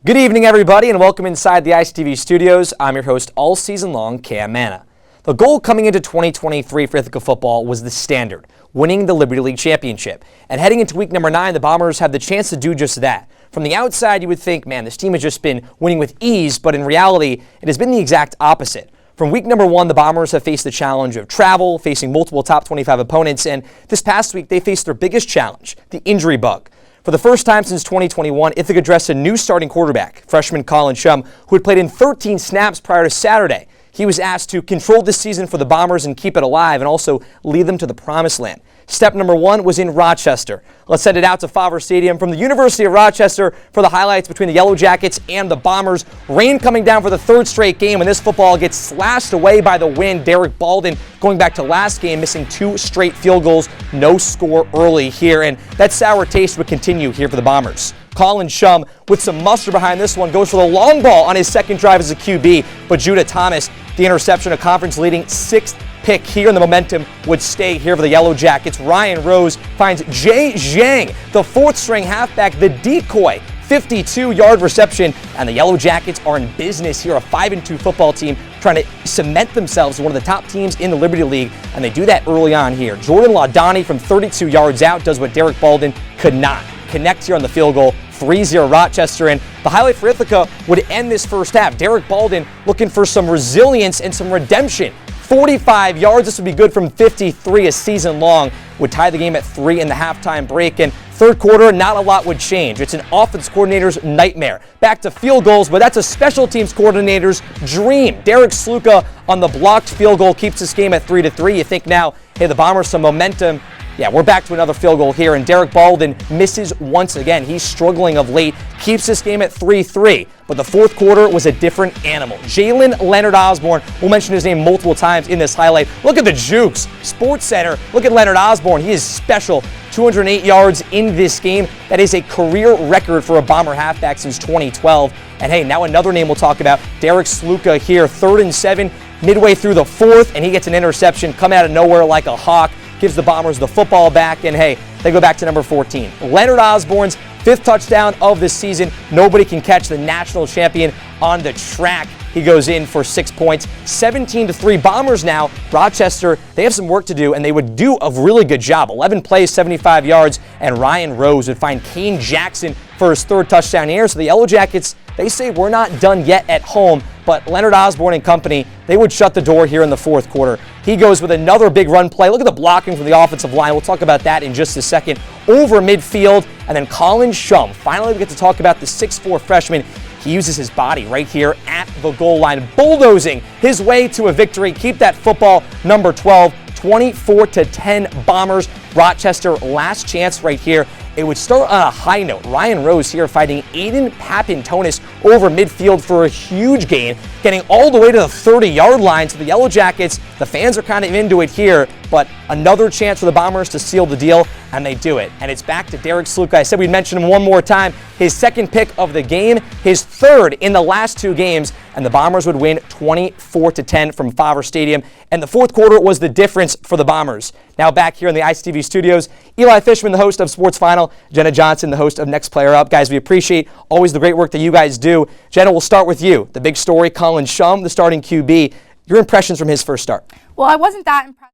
Good evening, everybody, and welcome inside the ICTV studios. I'm your host all season long, Cam Manna. The goal coming into 2023 for Ithaca football was the standard, winning the Liberty League championship. And heading into week number 9, the Bombers have the chance to do just that. From the outside, you would think, man, this team has just been winning with ease, but in reality, it has been the exact opposite. From week number 1, the Bombers have faced the challenge of travel, facing multiple top 25 opponents, and this past week, they faced their biggest challenge, the injury bug. For the first time since 2021, Ithaca dressed a new starting quarterback, freshman Colin Shum, who had played in 13 snaps prior to Saturday. He was asked to control this season for the Bombers and keep it alive and also lead them to the promised land. Step number 1 was in Rochester. Let's send it out to Favre Stadium from the University of Rochester for the highlights between the Yellow Jackets and the Bombers. Rain coming down for the third straight game, and this football gets slashed away by the wind. Derek Baldwin, going back to last game, missing 2 straight field goals. No score early here, and that sour taste would continue here for the Bombers. Colin Shum, with some muster behind this one, goes for the long ball on his second drive as a QB, but Judah Thomas, the interception, a conference-leading 6th pick here, and the momentum would stay here for the Yellow Jackets. Ryan Rose finds Jay Zhang, the 4th-string halfback, the decoy, 52-yard reception, and the Yellow Jackets are in business here, a 5-2 football team trying to cement themselves as one of the top teams in the Liberty League, and they do that early on here. Jordan Laudani from 32 yards out does what Derek Baldwin could not. Connect here on the field goal, 3-0 Rochester, and the highlight for Ithaca would end this first half. Derek Baldwin looking for some resilience and some redemption. 45 yards, this would be good from 53 a season long, would tie the game at 3 in the halftime break, and third quarter, not a lot would change. It's an offense coordinator's nightmare. Back to field goals, but that's a special teams coordinator's dream. Derek Sluka on the blocked field goal keeps this game at 3-3. You think now, hey, the Bombers some momentum. Yeah, we're back to another field goal here, and Derek Baldwin misses once again. He's struggling of late, keeps this game at 3-3, but the fourth quarter was a different animal. Jalen Leonard Osborne, we'll mention his name multiple times in this highlight. Look at the jukes. Sports Center, look at Leonard Osborne. He is special. 208 yards in this game. That is a career record for a Bomber halfback since 2012. And hey, now another name we'll talk about, Derek Sluka here, 3rd and 7, midway through the 4th, and he gets an interception, come out of nowhere like a hawk. Gives the Bombers the football back, and hey, they go back to number 14. Leonard Osborne's 5th touchdown of the season. Nobody can catch the national champion on the track. He goes in for 6 points. 17-3 Bombers now. Rochester, they have some work to do, and they would do a really good job. 11 plays, 75 yards, and Ryan Rose would find Kane Jackson for his 3rd touchdown here. So the Yellow Jackets, they say we're not done yet at home, but Leonard Osborne and company, they would shut the door here in the 4th quarter. He goes with another big run play. Look at the blocking from the offensive line. We'll talk about that in just a second. Over midfield, and then Colin Shum. Finally, we get to talk about the 6'4 freshman. He uses his body right here at the goal line, bulldozing his way to a victory. Keep that football, number 12, 24-10 Bombers. Rochester, last chance right here. It would start on a high note. Ryan Rose here fighting Aiden Papintonis over midfield for a huge gain, getting all the way to the 30-yard line. So the Yellow Jackets, the fans are kind of into it here, but another chance for the Bombers to seal the deal, and they do it. And it's back to Derek Sluka. I said we'd mention him one more time. His 2nd pick of the game, his 3rd in the last 2 games, and the Bombers would win 24-10 from Favre Stadium. And the 4th quarter was the difference for the Bombers. Now back here in the ICTV studios, Eli Fishman, the host of Sports Final, Jenna Johnson, the host of Next Player Up. Guys, we appreciate always the great work that you guys do. Jenna, we'll start with you. The big story, Colin Shum, the starting QB. Your impressions from his first start? Well, I wasn't that impressed.